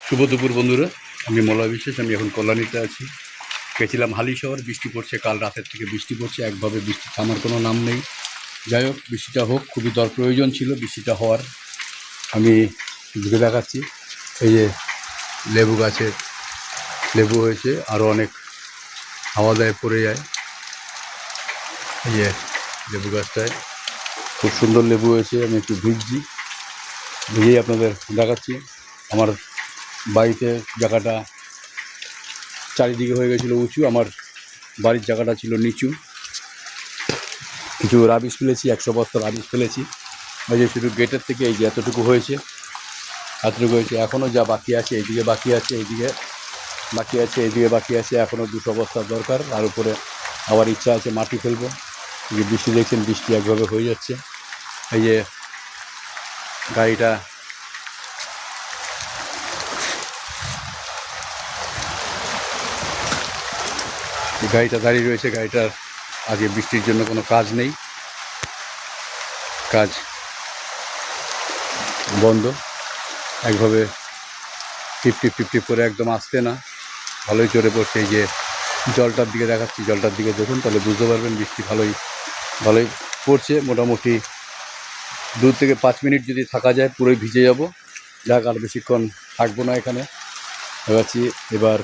শুভ দুপুর বন্ধুরা, আমি মলয় বিশ্বাস। আমি এখন কল্যাণীতে আছি। গেছিলাম হালিশহর। বৃষ্টি পড়ছে, কাল রাতের থেকে বৃষ্টি পড়ছে, একভাবে বৃষ্টি থামার কোনো নাম নেই। যাই হোক, বৃষ্টিটা হোক, খুবই প্রয়োজন ছিল বৃষ্টিটা হওয়ার। আমি ঘুরে দেখাচ্ছি। এই যে লেবু গাছে লেবু হয়েছে, আরও অনেক হাওয়া দেয়, পড়ে যায়। এই যে লেবু গাছটায় খুব সুন্দর লেবু হয়েছে। আমি একটু ভিজেই আপনাদের দেখাচ্ছি। আমার বাড়িতে জায়গাটা চারিদিকে হয়ে গেছিলো উঁচু, আমার বাড়ির জায়গাটা ছিল নিচু। কিছু রাবিশ ফেলেছি, 100 বস্তা রাবিশ ফেলেছি। এই যে শুধু গেটের থেকে এই যে এতটুকু হয়েছে, এখনও যা বাকি আছে, এইদিকে বাকি আছে, এইদিকে বাকি আছে, এইদিকে বাকি আছে। এখনও 200 বস্তার দরকার। তার উপরে আবার ইচ্ছা আছে মাটি ফেলবো। এই যে বৃষ্টি দেখছেন, বৃষ্টি একভাবে হয়ে যাচ্ছে। এই যে গাড়িটা দাঁড়িয়ে রয়েছে। গাড়িটার আজকে বৃষ্টির জন্য কোনো কাজ নেই, কাজ বন্ধ। একভাবে টিপ করে একদম আসতে না, ভালোই চড়ে পড়ছে। এই যে জলটার দিকে দেখাচ্ছি, জলটার দিকে দেখুন, তাহলে বুঝতে পারবেন বৃষ্টি ভালোই পড়ছে। মোটামুটি 2 থেকে 5 মিনিট যদি থাকা যায় পুরোই ভিজে যাব। যাক, আর বেশিক্ষণ থাকবো না এখানে। ভাবছি এবার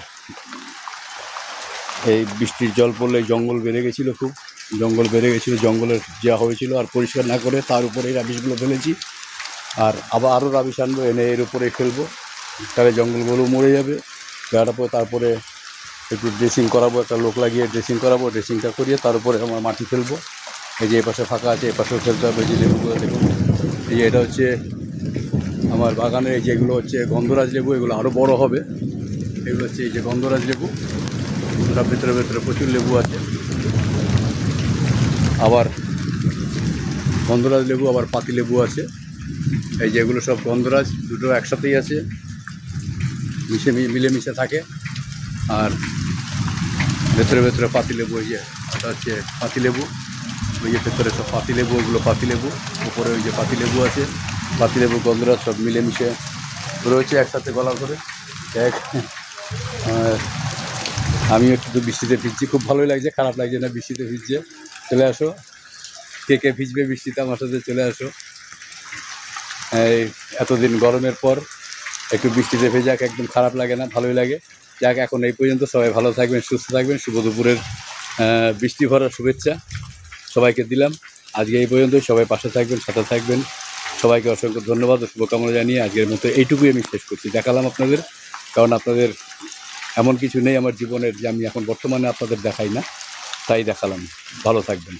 এই বৃষ্টির জল পড়লে জঙ্গল বেড়ে গেছিলো, খুব জঙ্গল বেড়ে গেছিলো। জঙ্গলের যা হয়েছিল আর পরিষ্কার না করে তার উপরে এই রাবিশগুলো ফেলেছি। আর আরও রাবিশ আনবো, এনে এর উপরে ফেলবো, তাহলে জঙ্গলগুলো মরে যাবে। তারপরে একটু ড্রেসিং করাবো, একটা লোক লাগিয়ে ড্রেসিং করাবো। ড্রেসিংটা করিয়ে তার উপরে আমার মাটি ফেলবো। এই যে এপাশে ফাঁকা আছে, এপাশেও ফেলতে হবে। এই যে লেবুগুলো দেখুন, এই যে এটা হচ্ছে আমার বাগানের, এই যেগুলো হচ্ছে গন্ধরাজ লেবু, এগুলো আরও বড় হবে। এগুলো হচ্ছে এই যে গন্ধরাজ লেবু, তার ভেতরে প্রচুর লেবু আছে। আবার গন্ধরাজ লেবু, আবার পাতি লেবু আছে। এই যেগুলো সব গন্ধরাজ, দুটো একসাথেই আছে, মিলেমিশে থাকে। আর ভেতরে পাতিলেবু, ওই যে এটা হচ্ছে পাতিলেবু। ওই যে ভেতরে সব পাতিলেবু, ওগুলো পাতিলেবু। উপরে ওই যে পাতিলেবু আছে, পাতিলেবু গন্ধরাজ সব মিলেমিশে রয়েছে একসাথে গলা করে। এক আমি একটু বৃষ্টিতে ভিজছি, খুব ভালোই লাগছে, খারাপ লাগছে না বৃষ্টিতে ভিজছে। চলে আসো, কে ভিজবে বৃষ্টিতে আমার সাথে, চলে আসো। এই এতদিন গরমের পর একটু বৃষ্টিতে ভেজাক, একদম খারাপ লাগে না, ভালোই লাগে। যাক, এখন এই পর্যন্ত। সবাই ভালো থাকবেন, সুস্থ থাকবেন। শুভ দুপুরের বৃষ্টি ভরা শুভেচ্ছা সবাইকে দিলাম। আজকে এই পর্যন্তই। সবাই পাশে থাকবেন, সাথে থাকবেন। সবাইকে অসংখ্য ধন্যবাদ ও শুভকামনা জানিয়ে আজকের মতো এইটুকুই আমি শেষ করছি। দেখালাম আপনাদের, কারণ আপনাদের এমন কিছু নেই আমার জীবনের যে আমি এখন বর্তমানে আপনাদের দেখাই না, তাই দেখালাম। ভালো থাকবেন।